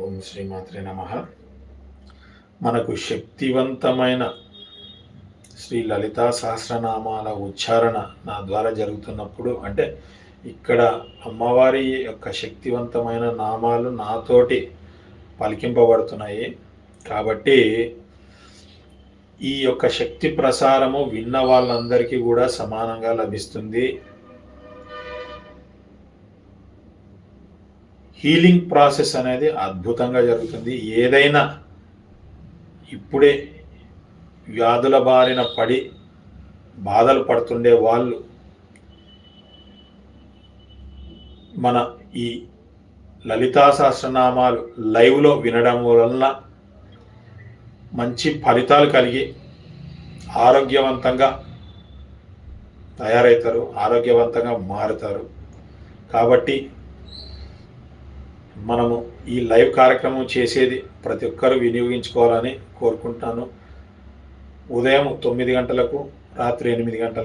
ఓం శ్రీమాత్రే నమః. మనకు శక్తివంతమైన శ్రీ లలితా సహస్రనామాల ఉచ్చారణ నా ద్వారా జరుగుతున్నప్పుడు, అంటే ఇక్కడ అమ్మవారి యొక్క శక్తివంతమైన నామాలు నాతోటి పలికింపబడుతున్నాయి కాబట్టి ఈ యొక్క శక్తి ప్రసారము విన్న వాళ్ళందరికీ కూడా సమానంగా లభిస్తుంది. హీలింగ్ ప్రాసెస్ అనేది అద్భుతంగా జరుగుతుంది. ఏదైనా ఇప్పుడే వ్యాధుల బారిన పడి బాధలు పడుతుండే వాళ్ళు మన ఈ లలితా సహస్రనామాలు లైవ్లో వినడం వలన మంచి ఫలితాలు కలిగి ఆరోగ్యవంతంగా తయారవుతారు, ఆరోగ్యవంతంగా మారుతారు. కాబట్టి మనము ఈ లైవ్ కార్యక్రమం చేసేది ప్రతి ఒక్కరూ వినియోగించుకోవాలని కోరుకుంటాను. ఉదయం 9 గంటలకు, రాత్రి 8 గంటలకు